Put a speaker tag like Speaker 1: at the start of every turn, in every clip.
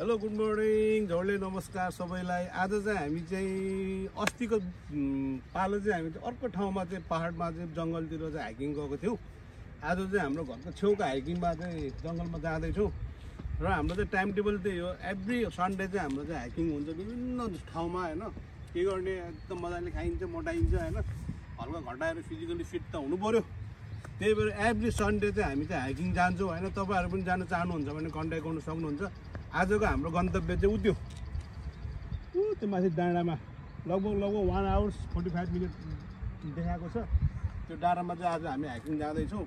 Speaker 1: Hello good morning झोडले नमस्कार सबैलाई। आज चाहिँ हामी चाहिँ अस्तिको पालो चाहिँ हामी चाहिँ अर्को ठाउँमा चाहिँ पहाडमा चाहिँ जङ्गलतिर चाहिँ हाइकिङ गएको थियौँ। आज चाहिँ हाम्रो घरको छेउको हाइकिङमा चाहिँ जङ्गलमा जाँदैछौँ र हाम्रो चाहिँ टाइम टेबल त्यही हो। एभ्री सन्डे चाहिँ हाम्रो चाहिँ हाइकिङ हुन्छ विभिन्न ठाउँमा होइन। के गर्ने एकदम मजाले खाइन्छ मोटाइन्छ होइन, हल्का घटाएर फिजिकली फिट त हुनु पऱ्यो। त्यही भएर एभ्री सन्डे चाहिँ हामी चाहिँ हाइकिङ जान्छौँ होइन। तपाईँहरू पनि जान चाहनुहुन्छ भने कन्ट्याक्ट गर्नु सक्नुहुन्छ। आजको हाम्रो गन्तव्य चाहिँ त्यो माथि डाँडामा लगभग 1 आवर्स 45 मिनट देखाएको छ। त्यो डाँडामा चाहिँ आज हामी हाइकिङ जाँदैछौँ।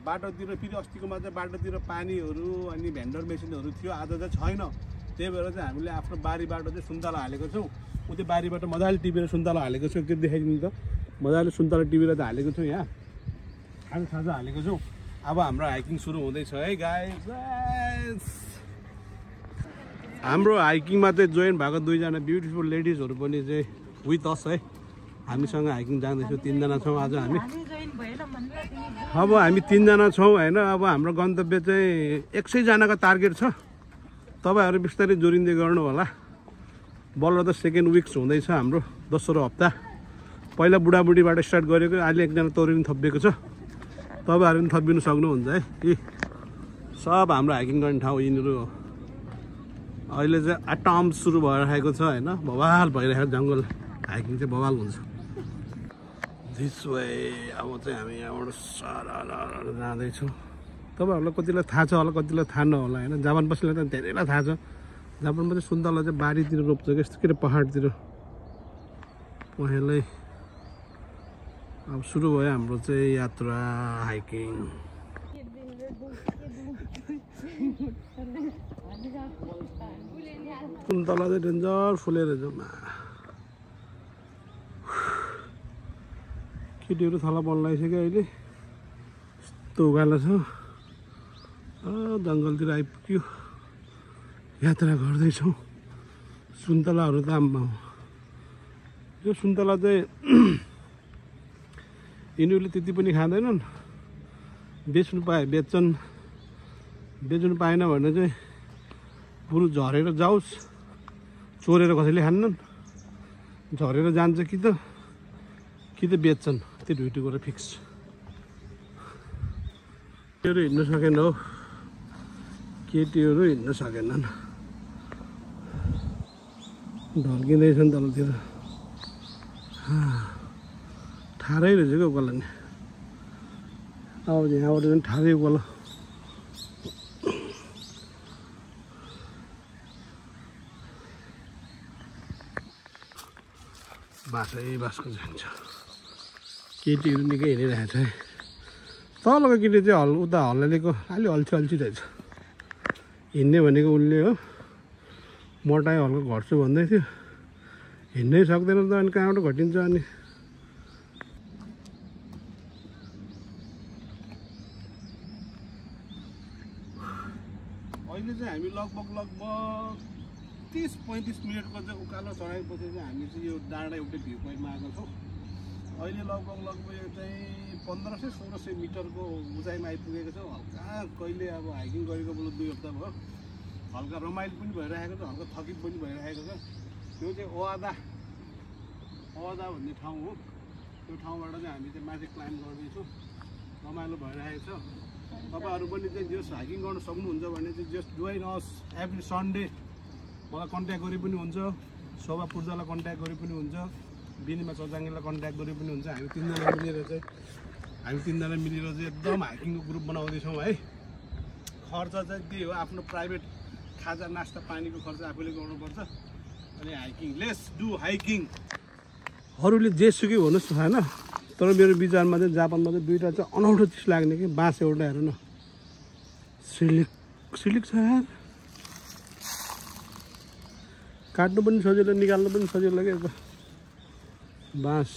Speaker 1: बाटोतिर फेरि अस्तिकोमा चाहिँ बाटोतिर पानीहरू अनि भेन्डर मेसिनहरू थियो, आज चाहिँ छैन। त्यही भएर चाहिँ हामीले आफ्नो बारीबाट चाहिँ सुन्तला हालेको छौँ। उतै बारीबाट मजाले टिपेर सुन्तला हालेको छौँ। त्यो देखाइदिनु त, मजाले सुन्तला टिपेर त हालेको छौँ। यहाँ खाजा हालेको छौँ। अब हाम्रो हाइकिङ सुरु हुँदैछ है गाइस। हाम्रो हाइकिङमा चाहिँ जोइन भएको 2 जना ब्युटिफुल लेडिजहरू पनि चाहिँ विथ अस है। हामीसँग हाइकिङ जाँदैछौँ। 3 जना छौँ आज हामी। अब हामी 3 जना छौँ होइन। अब हाम्रो गन्तव्य चाहिँ 100 जनाको टार्गेट छ। तपाईँहरू बिस्तारै जोडिँदै गर्नु होला। बल्ल त सेकेन्ड विक्स हुँदैछ हाम्रो, दोस्रो हप्ता। पहिला बुढाबुढीबाट स्टार्ट गरेको, अहिले 1 जना तोरी पनि थपिएको छ। तपाईँहरू पनि थपिनु सक्नुहुन्छ है। यी सब हाम्रो हाइकिङ गर्ने ठाउँ यिनीहरू हो। अहिले चाहिँ एटम सुरु भइरहेको छ होइन। बवाल भइरहेको जङ्गल हाइकिङ चाहिँ बवाल हुन्छ। दिस वे अब चाहिँ हामी यहाँबाट सारा जाँदैछौँ। तपाईँहरूलाई कतिलाई थाहा छ होला, कतिलाई थाहा नहोला होइन। जापानवासीलाई त धेरैलाई थाहा छ। जापानमा चाहिँ सुन्तला चाहिँ बारीतिर रोप्छ कि यस्तो के अरे पहाडतिर। पहिल्यै अब सुरु भयो हाम्रो चाहिँ यात्रा हाइकिङ। सुन्तला चाहिँ डेन्जर फुलेर जाउँ। केटीहरू थला बल्लाइसक्यो अहिले। यस्तो उकालो छ। जङ्गलतिर आइपुग्यो। यात्रा गर्दैछौँ। सुन्तलाहरू त आम्मा हो। यो सुन्तला चाहिँ यिनीहरूले त्यति पनि खाँदैनन्। बेच्नु पाए बेच्छन्, बेच्नु पाएन भने चाहिँ बरु झरेर जाओस्। चोरेर कसैले खान्नन्। झरेर जान्छ कि त बेच्छन्। त्यो ड्युटी गरेर फिक्स। केटीहरू हिँड्नु सकेन हो। केटीहरू हिँड्नु सकेनन्। ढल्किँदैछन् तलतिर। ठारै रहेछ क्या उकालो नि। अब यहाँबाट पनि ठारै उकालो। बाँसको जान्छ। केटीहरू निकै हिँडिरहेको छ है। तलको केटी चाहिँ उता हल्लालेको अलि अल्छी रहेछ। हिँड्ने भनेको उसले हो। मोटाइ हल्का घट्छु भन्दै थियो। हिँड्नै सक्दैन त अनि कहाँबाट घटिन्छ अनि। अहिले चाहिँ हामी लगभग 30-35 मिनटको चाहिँ उकालो चढाएपछि चाहिँ हामी चाहिँ यो डाँडा एउटै भ्यू पोइन्टमा आएको छौँ। अहिले लगभग यो चाहिँ 1500-1600 मिटरको उचाइमा आइपुगेको छौँ। हल्का कहिले अब हाइकिङ गरेको बरु 2 हप्ता भयो। हल्का रमाइलो पनि भइरहेको छ, हल्का थकित पनि भइरहेको छ। त्यो चाहिँ ओआदा भन्ने ठाउँ हो। त्यो ठाउँबाट चाहिँ हामी चाहिँ माथि क्लाइम्ब गर्दैछौँ। रमाइलो भइरहेको छ। तपाईँहरू पनि चाहिँ जस हाइकिङ गर्न सक्नुहुन्छ भने चाहिँ जस्ट जोइन अस एभ्री सन्डे। मलाई कन्ट्याक्ट गरे पनि हुन्छ, शोभा पूर्जालाई कन्ट्याक्ट गरे पनि हुन्छ, बिनिमा चचाङ्गीलाई कन्ट्याक्ट गरे पनि हुन्छ। हामी 3 जना मिलेर चाहिँ एकदम हाइकिङको ग्रुप बनाउँदैछौँ है। खर्च चाहिँ त्यही हो, आफ्नो प्राइभेट खाजा नास्ता पानीको खर्च आफूले गर्नुपर्छ। अनि हाइकिङ, लेट्स डु हाइकिङ। अरूले जेसुकै भन्नुहोस् होइन, तर मेरो विचारमा चाहिँ जापानमा चाहिँ 2टा चाहिँ अनौठो चिज लाग्ने कि बाँस एउटा हेर न, सिलिक छ यार। काट्नु पनि सजिलो, निकाल्नु पनि सजिलो क्या त बाँस।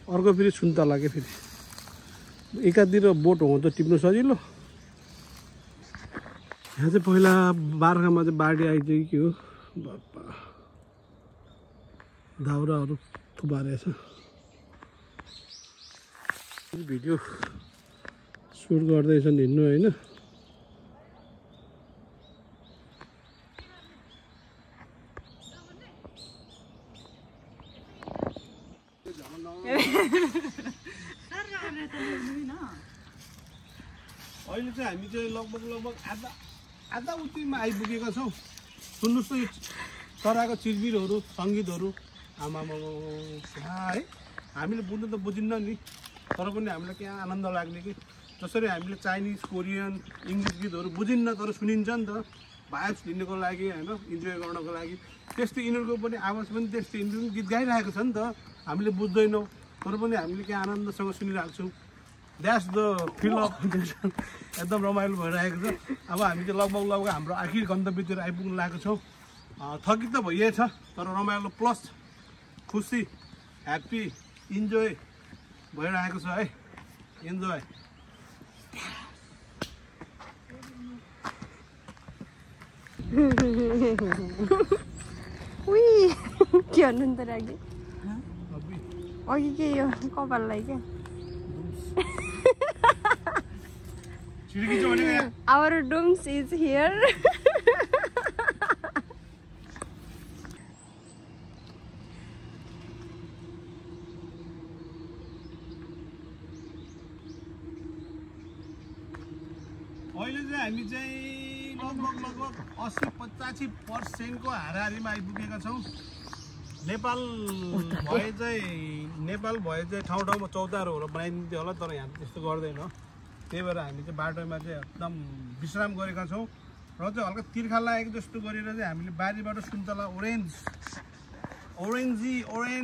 Speaker 1: अर्को फेरि सुन्तला के फेरि एकातिर बोट हो त टिप्नु सजिलो। यहाँ चाहिँ पहिला बार्खामा चाहिँ बाढी आइदियो कि हो। बापा दाउराहरू थुपारेछ। भिडियो सुट गर्दैछन् हिँड्नु होइन। अहिले चाहिँ हामी चाहिँ लगभग आधा उतिमा आइपुगेका छौँ। सुन्नुहोस् त यो चराको चिरबिरहरू सङ्गीतहरू आमामा है हामीले बुझ्नु त बुझिन्न नि, तर पनि हामीलाई क्या आनन्द लाग्ने कि जसरी हामीले चाइनिज कोरियन इङ्ग्लिस गीतहरू बुझिन्न तर सुनिन्छ नि त भाइब्स लिनको लागि होइन, इन्जोय गर्नको लागि। त्यस्तै यिनीहरूको पनि आवाज पनि त्यस्तै, यिनीहरू पनि गीत गाइरहेको छ नि त, हामीले बुझ्दैनौँ तर पनि हामीले क्या आनन्दसँग सुनिरहेको छौँ। द्याट्स द फिल अफ एकदम रमाइलो भइरहेको छ। अब हामी चाहिँ लगभग हाम्रो आखिर गन्तव्यतिर आइपुग्नु लागेको छौँ। थकित त भइएछ तर रमाइलो प्लस खुसी ह्याप्पी इन्जोय भइरहेको छ है। इन्जोय
Speaker 2: के भन्नु नि त रागी अघि के यो कपाललाई क्या Our dooms is here.
Speaker 1: अहिले चाहिँ हामी चाहिँ लगभग 80-85% को हाराहारीमा आइपुगेका छौँ। नेपाल भए चाहिँ ठाउँ ठाउँमा चौतारोहरू बनाइदिन्थ्यो होला, तर यहाँ त्यस्तो गर्दैन। त्यही भएर हामी चाहिँ बाटोमा चाहिँ एकदम विश्राम गरेका छौँ र चाहिँ हल्का तिर्खा लागेको जस्तो गरेर चाहिँ हामीले बारीबाट सुन्तला ओरेन्ज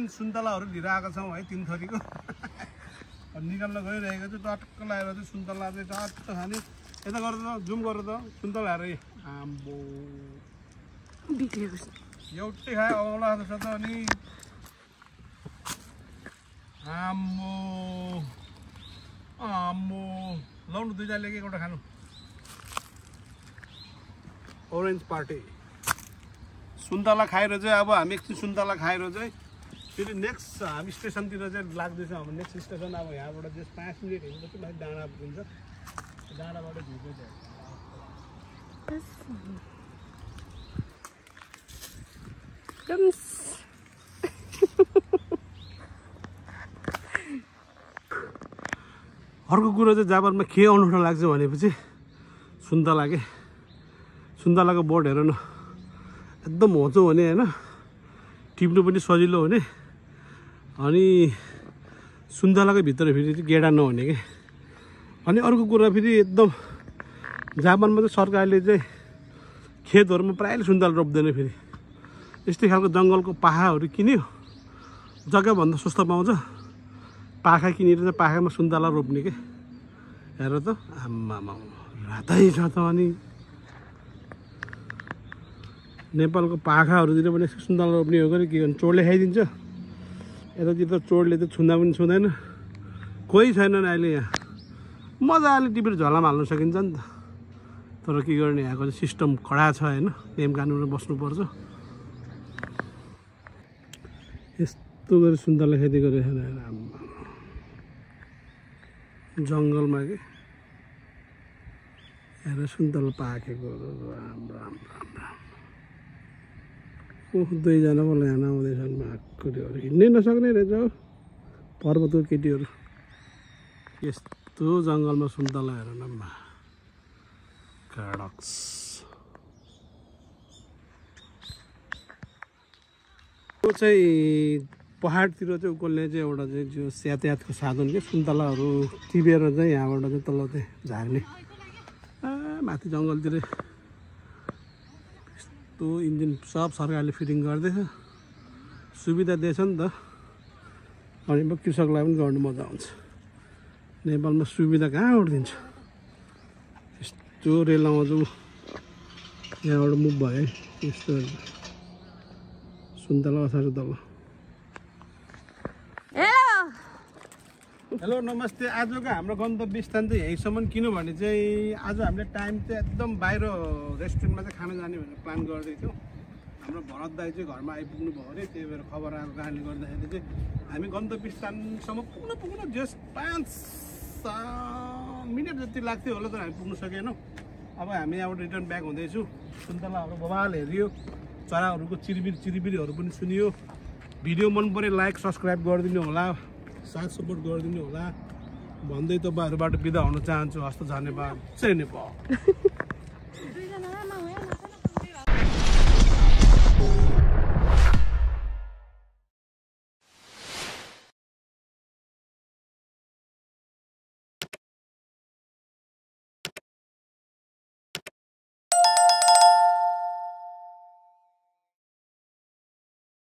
Speaker 1: सुन्तलाहरू लिएर आएका छौँ है, 3 थरीको निकाल्न गइरहेको चाहिँ टक्क लगाएर चाहिँ सुन्तला चाहिँ टक्क खाने। यता गरेर जुम गरेर सुन्तलाहरू आम्बो
Speaker 2: बिग्रेको छ
Speaker 1: एउटै खायो औला जस्तो छ अनि आम्बो लाउनु दुईजनाले एउटा खानु। ओरेन्ज पार्टी सुन्तला खाएर चाहिँ अब हामी एकछिन सुन्तला खाएर चाहिँ फेरि नेक्स्ट हामी स्टेसनतिर चाहिँ लाग्दैछौँ। हाम्रो नेक्स्ट स्टेसन अब यहाँबाट जस 5 मिनट हिँडेपछि माथि डाँडा पुग्छ, डाँडाबाट झुक्यो चाहिँ अर्को कुरो चाहिँ जापानमा के अनौठो लाग्छ भनेपछि सुन्तलाको बोट हेर न, एकदम होचो हुने होइन, टिप्नु पनि सजिलो हुने, अनि सुन्तलाको भित्र फेरि चाहिँ गेडा नहुने के। अनि अर्को कुरा फेरि एकदम जापानमा चाहिँ सरकारले चाहिँ खेतहरूमा प्रायःले सुन्तला रोप्दैन। फेरि यस्तै खालको जङ्गलको पाखाहरू किन्यो, जग्गाभन्दा सस्तो पाउँछ, पाखा किनेर चाहिँ पाखामा सुन्तला रोप्ने के। हेर त आम्मामा रातै छ त। अनि नेपालको पाखाहरूतिर पनि सुन्तला रोप्ने हो भने के गर्नु, चोरले खाइदिन्छ। यतातिर त चोरले त छुँदा पनि छुँदैन, कोही छैनन् अहिले यहाँ। मजाले टिपेर झलामा हाल्न सकिन्छ नि त, तर के गर्ने यहाँको चाहिँ सिस्टम कडा छ होइन, नियम कानुनमा बस्नुपर्छ। यस्तो गरी सुन्तला खेती गरेको छैन जङ्गलमा कि। हेर सुन्तला पाकेको दुईजना मलाई यहाँ आउँदैछन्, माकुरीहरू हिँड्नै नसक्ने रहेछ हौ पर्वतको केटीहरू। यस्तो जङ्गलमा सुन्तला हेर न कडक्स। त्यो चाहिँ पहाडतिर चाहिँ उकोल्ने चाहिँ एउटा चाहिँ जो यातायातको साधन के, सुन्तलाहरू टिपेर चाहिँ यहाँबाट चाहिँ तल चाहिँ झार्ने। माथि जङ्गलतिर यस्तो इन्जिन सब सरकारले फिटिङ गर्दैछ, सुविधा दिएछ नि त। अनि कृषकलाई पनि गर्नु मजा आउँछ। नेपालमा सुविधा कहाँ उठिदिन्छ। यस्तो रेल आउँछ यहाँबाट मुभ भयो है, यस्तो सुन्तला असार तल। हेलो नमस्ते। आजको हाम्रो गन्तव्य स्थान चाहिँ यहीँसम्म, किनभने चाहिँ आज हामीले टाइम चाहिँ एकदम बाहिर रेस्टुरेन्टमा चाहिँ खाना जाने भनेर प्लान गर्दैथ्यौँ। हाम्रो भरत दाई चाहिँ घरमा आइपुग्नु भयो अरे, त्यही भएर खबर आएको कारणले गर्दाखेरि चाहिँ हामी गन्तव्य स्थानसम्म पुग्न जस्ट 5 मिनट जति लाग्थ्यो होला, तर हामी पुग्न सकेनौँ। अब हामी यहाँबाट रिटर्न ब्याक हुँदैछु। सुन्तलाहरू बबाल हेरियो, चराहरूको चिरिबिरीहरू पनि सुनियो, भिडियो मन परे लाइक सब्सक्राइब गरिदिनु होला, साथ सपोर्ट गरिदिनु होला भन्दै तपाईँहरूबाट बिदा हुन चाहन्छु। हस्त धन्यवाद। जय नेपाल।